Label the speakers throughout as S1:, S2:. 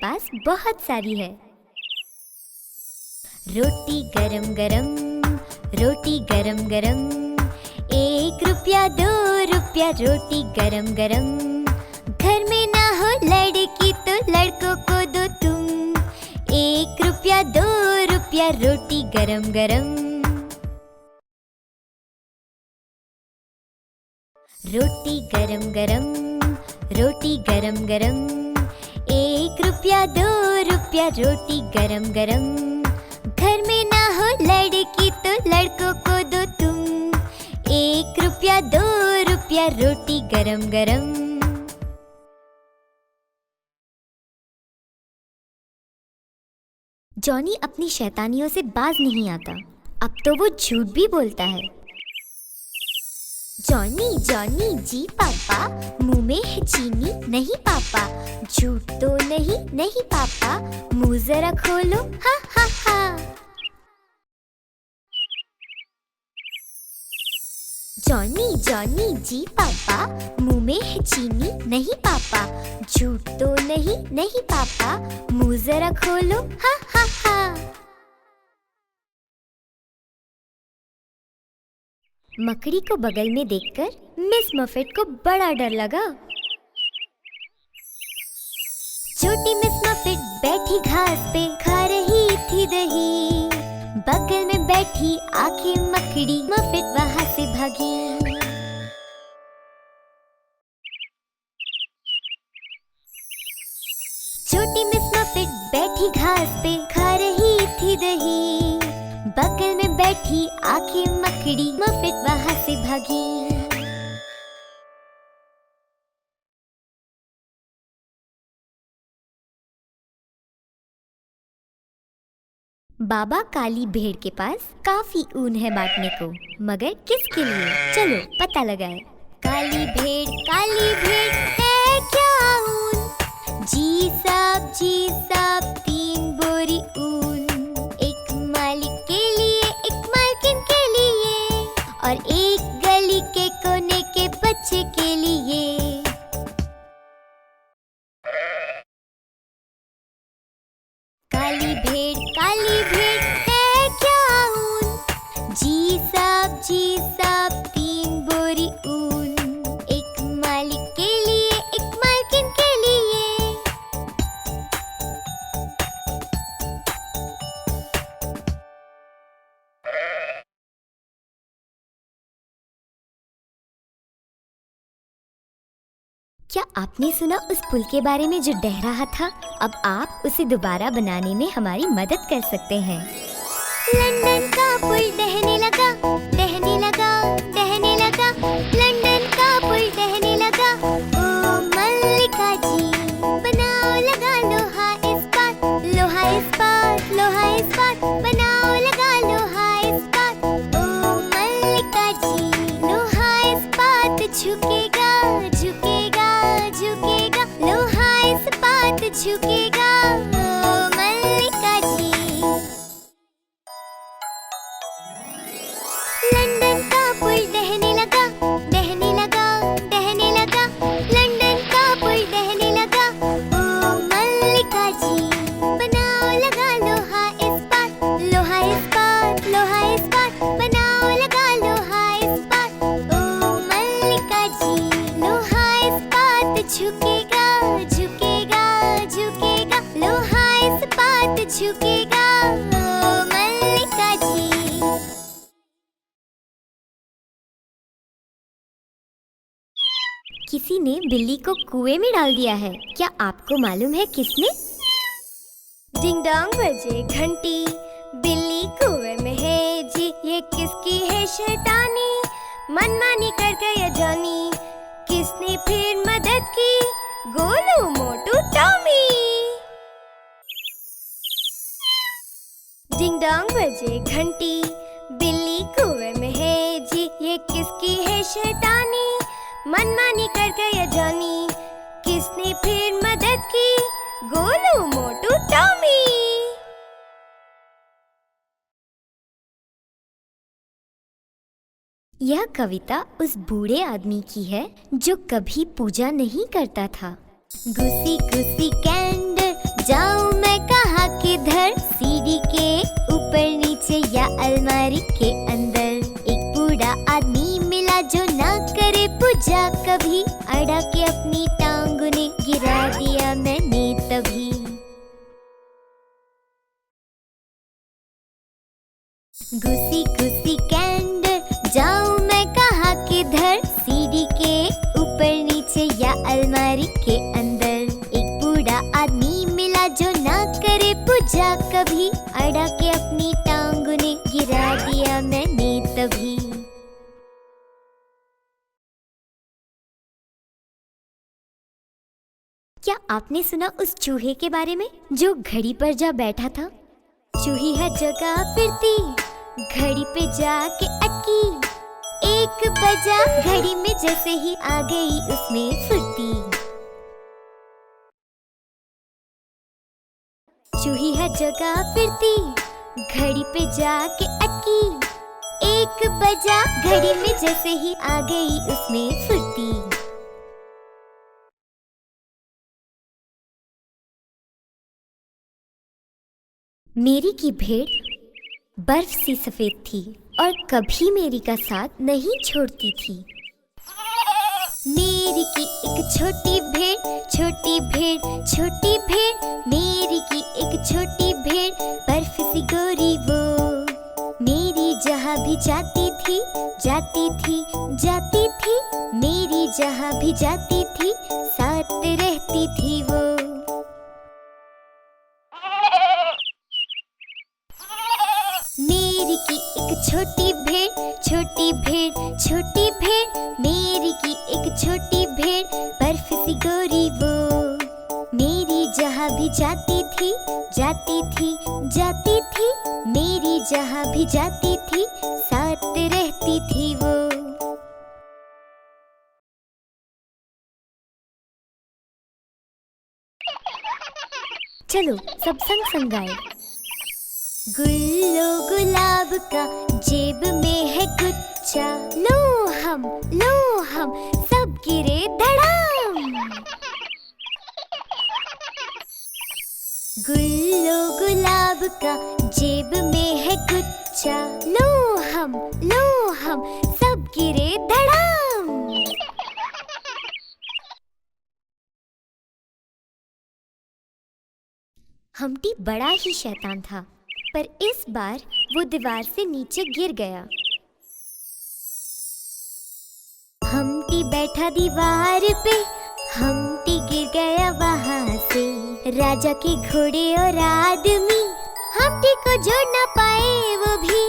S1: पास बहुत सारी है। रोटी गरम गरम, रोटी गरम गरम, 1 रुपया 2 रुपया रोटी गरम गरम। घर में ना हो लड़की तो लड़कों को दो तुम, 1 रुपया 2 रुपया रोटी गरम गरम। रोटी गरम गरम, रोटी गरम गरम, 1 रुपया 2 रुपया रोटी गरम गरम। घर में ना हो लड़की तो लड़कों को दो तुम, 1 रुपया 2 रुपया रोटी गरम गरम। जॉनी अपनी शैतानियों से बाज नहीं आता। अब तो वो झूठ भी बोलता है। जॉनी जॉनी जी पापा, मुंह में है चीनी नहीं पापा। झूठ तो नहीं नहीं पापा, मुंह जरा खोलो हा हा हा। जॉनी जॉनी जी पापा, मुंह में है चीनी नहीं पापा। झूठ तो नहीं नहीं पापा, मुंह जरा खोलो हा हा हा। मकड़ी को बगल में देखकर मिस मफेट को बड़ा डर लगा। छोटी मिस मफेट बैठी घास पे खा रही थी दही। बगल में बैठी आखिर मकड़ी, मफेट वहां से भागी। छोटी मिस मफेट बैठी घास पे खा रही थी दही। बगल में बैठी आखिर मकड़ी, मफेट वहां से भागी। बाबा काली भेड़ के पास काफी ऊन है बांटने को, मगर किसके लिए? चलो पता लगाए। काली भेड़ है क्या ऊन? जी साहब 3 बोरी ऊन। एक मालिक के लिए, एक मालकिन के लिए, और एक गली के कोने के बच्चे के लिए। काली भेड़ है क्या ऊन? जी साहब 3 बोरी ऊन। एक मालिक के लिए, एक मालकिन के लिए। क्या आपने सुना उस पुल के बारे में जो ढह रहा था? अब आप उसे दोबारा बनाने में हमारी मदद कर सकते हैं। लंदन का पुल ढहने लगा, ढहने लगा, ढहने लगा। लंदन का पुल ढहने लगा। ओ मल्लिका जी, बनाओ लगा लोहा इस्पात, लोहा इस्पात, लोहा इस्पात। बनाओ लगा लोहा इस्पात। ओ मल्लिका जी, लोहा इस्पात झुकेगा, झुकेगा, झुकेगा। लोहा इस्पात झुकेगा, ओ मल्लिका जी। लंदन का पुल ढहने लगा, ढहने लगा, ढहने लगा। लंदन का पुल ढहने लगा। ओ मल्लिका जी, बनाओ लगा लोहा इस्पात, लोहा इस्पात, लोहा इस्पात। बनाओ लगा लोहा इस्पात। ओ मल्लिका जी, लोहा इस्पात झुकेगा, झुकेगा, झुकेगा। लोहा इस्पात झुकेगा, ओ मल्लिका जी। किसी ने बिल्ली को कुएं में डाल दिया है। क्या आपको मालूम है किसने? डिंग डोंग बजे घंटी, बिल्ली कुएं में है जी। ये किसकी है शैतानी? मनमानी कर गया जॉनी। किसने फिर मदद की? गोलू मोटू टॉमी। डिंग डोंग बजे घंटी, बिल्ली कुएं में है जी। ये किसकी है शैतानी? मनमानी कर गया जॉनी। किसने फिर मदद की? गोलू मोटू टॉमी। यह कविता उस बूढ़े आदमी की है जो कभी पूजा नहीं करता था। घुसी घुसी कैंडल जा अलमारी के अंदर। एक बूढ़ा आदमी मिला जो ना करे पूजा कभी, अड़ा के अपनी टांग ने गिरा दिया मैंने तभी। घुसी घुसी कैंडल जाऊं मैं कहाँ किधर, सीढ़ी के ऊपर नीचे या अलमारी के अंदर। एक बूढ़ा आदमी मिला जो ना करे पूजा कभी, अड़ा के अपनी टांग ने गिरा दिया मैंने तभी। क्या आपने सुना उस चूहे के बारे में जो घड़ी पर जा बैठा था? चूही है जगह फिरती, घड़ी पे जाके अटकी। 1 बजा, घड़ी में जैसे ही आ गई उसमें फुर्ती। चूही है जगह फिरती, घड़ी पे जाके अटकी। 1 बजा, घड़ी में जैसे ही आ गई उसमें फुर्ती। मेरी की भेड़ बर्फ सी सफेद थी और कभी मेरी का साथ नहीं छोड़ती थी। मेरी की एक छोटी भेड़, छोटी भेड़, छोटी भेड़। मेरी की एक छोटी भेड़, बर्फ सी गोरी वो। मेरी जहाँ भी जाती थी, जाती थी, जाती थी। मेरी जहाँ भी जाती थी, साथ रहती थी वो। मेरी की एक छोटी भेड़, छोटी भेड़, छोटी भेड़। मेरी की एक छोटी भेड़, बर्फ सी गोरी वो। मेरी जहाँ भी जाती थी, जाती थी, जाती थी। मेरी जहाँ भी जाती थी, साथ रहती थी वो। चलो सब संग संग गाए। गुल्लो गुलाब का जेब में है गुच्छा, लो हम सब गिरे धड़ाम। गुल्लो गुलाब का जेब में है गुच्छा, लो हम सब गिरे धड़ाम। हम्टी बड़ा ही शैतान था, पर इस बार वो दीवार से नीचे गिर गया। हम्टी बैठा दीवार पे, हम्टी गिर गया वहाँ से। राजा के घोड़े और आदमी हम्टी को जोड़ ना पाए वो भी।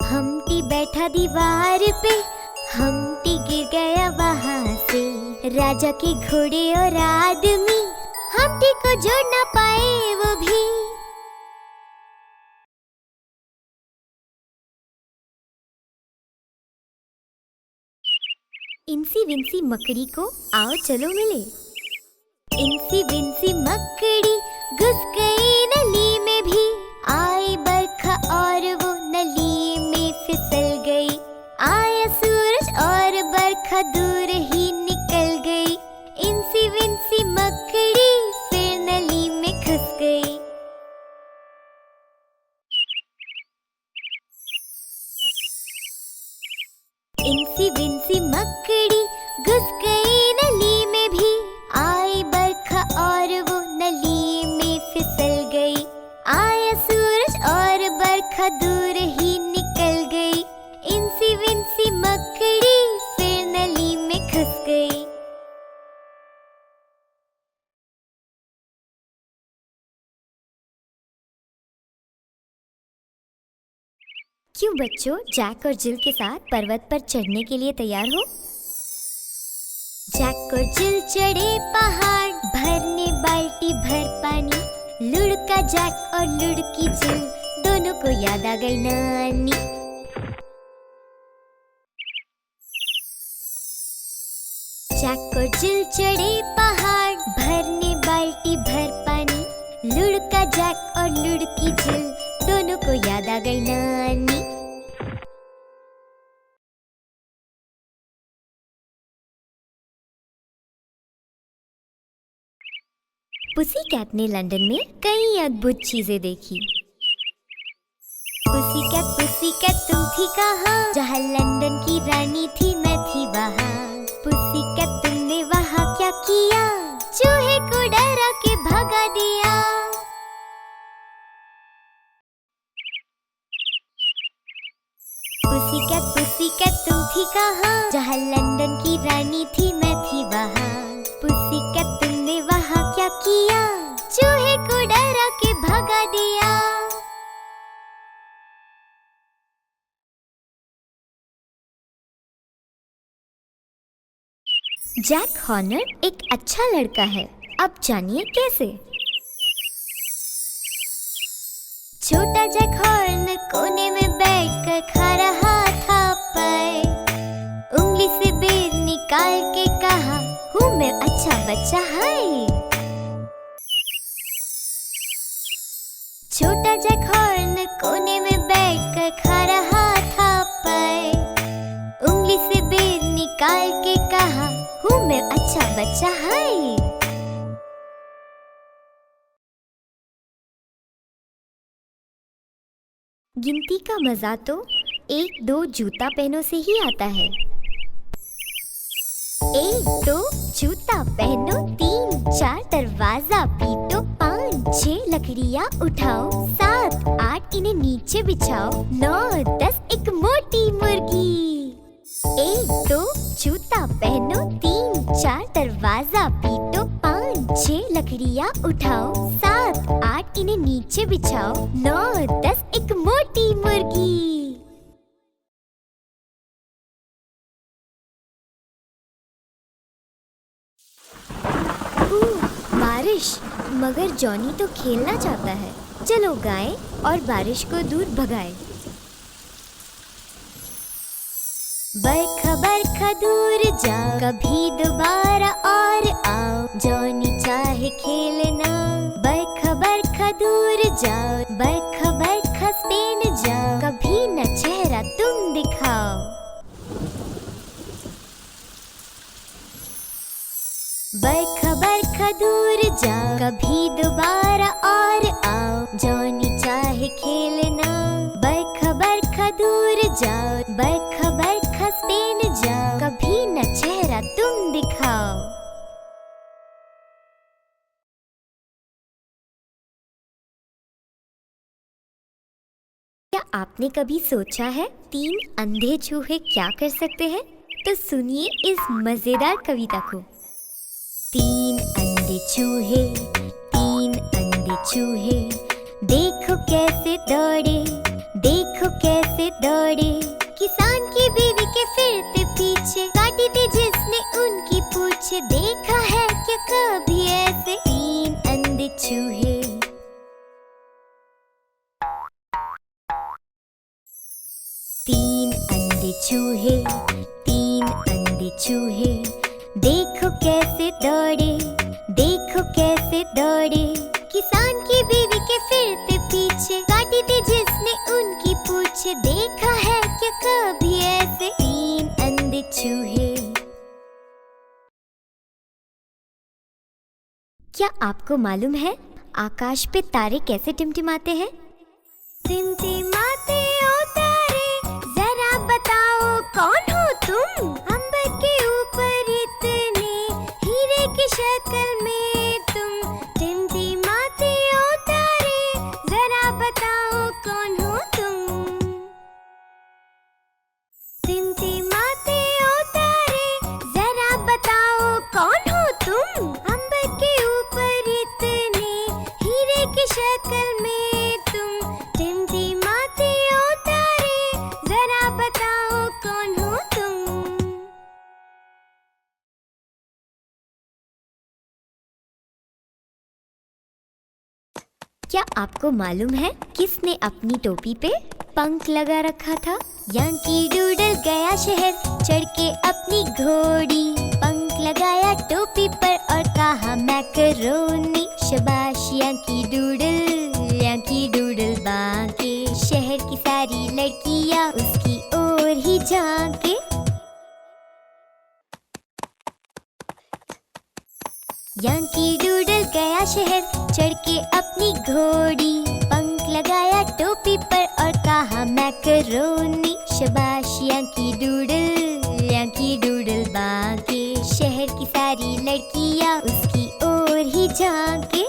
S1: हम्टी बैठा दीवार पे, हम्टी गिर गया वहाँ से। राजा के घोड़े और आदमी हम्टी को जोड़ ना पाए वो भी। इंसी विंसी मकड़ी को आओ चलो मिले। इंसी विंसी मकड़ी घुस गई नली में भी। आई बरखा और वो नली में फिसल गई। आया सूरज और बरखा दूर ही निकल गई। इंसी विंसी मकड़ी फिर नली में घुस गई। इंसी विंसी मकड़ी घुस गई नली में भी। आई बरखा और वो नली में फिसल गई। आया सूरज और बरखा दूर ही निकल गई। इंसी विंसी मकड़ी फिर नली में घुस गई। क्यों बच्चों, जैक और जिल के साथ पर्वत पर चढ़ने के लिए तैयार हो? जैक और जिल चढ़े पहाड़, भरने बाल्टी भर पानी। लुढ़का जैक और लुढ़की जिल, दोनों को याद आ गई नानी। जैक और जिल चढ़े पहाड़, भरने बाल्टी भर पानी। लुढ़का जैक और लुढ़की जिल, दोनों को याद आ गई नानी। पुसीकैट ने लंदन में कई अद्भुत चीजें देखी। पुसीकैट तुम थी कहाँ? जहाँ लंदन की रानी थी मैं थी वहाँ। पुसीकैट तुमने वहाँ क्या किया? चूहे को डरा के भगा दिया। पुसीकैट तुम थी कहाँ? जहाँ लंदन की रानी थी मैं थी वहाँ। पुसीकैट तुमने वहाँ क्या किया? चूहे को डरा के भगा दिया। जैक हॉर्नर एक अच्छा लड़का है। अब जानिए कैसे। छोटा जैक हॉर्नर कोने में बैठकर खा रहा था पाई। उंगली से बेर निकाल के कहा, हूँ मैं अच्छा बच्चा है। छोटा जैक हॉर्नर कोने में बैठकर खा रहा था पाई। उंगली से बेर निकाल के कहा, हूँ मैं अच्छा बच्चा है। गिनती का मजा तो 1 2 जूता पहनो से ही आता है। 1 2 जूता पहनो, 3 4 दरवाजा पीटो, 5 6 लकड़ियाँ उठाओ, 7 8 इन्हें नीचे बिछाओ, 9 10 एक मोटी मुर्गी। 1 2 जूता पहनो, 3 4 दरवाजा पीटो, 5 6 लकड़ियाँ उठाओ, 7 8 इन्हें नीचे बिछाओ, 9 10 एक मोटी मुर्गी। बारिश। मगर जॉनी तो खेलना चाहता है। चलो गाएं और बारिश को दूर भगाएं। बरखा बरखा दूर जाओ, कभी दोबारा और आओ, जॉनी चाहे खेलना। बरखा बरखा दूर जाओ, बरखा बरखा स्पेन जाओ, कभी न चेहरा तुम दिखाओ। बरखा बरखा दूर जाओ, कभी दोबारा और आओ, जॉनी चाहे खेलना। बरखा बरखा दूर जाओ, बरखा बरखा स्पेन जाओ, कभी न चेहरा तुम दिखाओ। क्या आपने कभी सोचा है 3 अंधे चूहे क्या कर सकते हैं? तो सुनिए इस मजेदार कविता को। 3 अंधे चूहे, 3 अंधे चूहे, देखो कैसे दौड़े, देखो कैसे दौड़े। किसान की बीवी के फिरते पीछे, काटी थी जिसने उनकी पूछे। देखा है क्या कभी ऐसे 3 अंधे चूहे? तीन अंधे चूहे, 3 अंधे चूहे, देखो कैसे दौड़े, देखो कैसे दौड़े। किसान की बीवी के फिरते पीछे, काटी थी जिसने उनकी पूछे। देखा है क्या कभी ऐसे 3 अंधे चूहे? क्या आपको मालूम है आकाश पे तारे कैसे टिमटिमाते हैं? टिमटिमाते ओ तारे, जरा बताओ कौन हो तुम? अंबर के ऊपर इतने हीरे की शक्ल में तुम। टिमटिमाते ओ तारे, जरा बताओ कौन हो तुम? टिमटिमाते ओ तारे, जरा बताओ कौन हो तुम? अंबर के ऊपर इतने हीरे की शक्ल में तुम। टिमटिमाते ओ तारे, जरा बताओ कौन हो तुम? क्या आपको मालूम है किसने अपनी टोपी पे पंख लगा रखा था? यांकी डूडल गया शहर, चढ़ के अपनी घोड़ी। पंख लगाया टोपी पर और कहा मैकरोनी। शाबाश यांकी डूडल बांके, शहर की सारी लड़कियां उसकी ओर ही झांके। यांकी डूडल गया शहर, चढ़ के अपनी घोड़ी, पंख लगाया टोपी पर और कहा मैकरोनी। शाबाश यांकी डूडल बाके, शहर की सारी लड़कियां उसकी ओर ही झांके।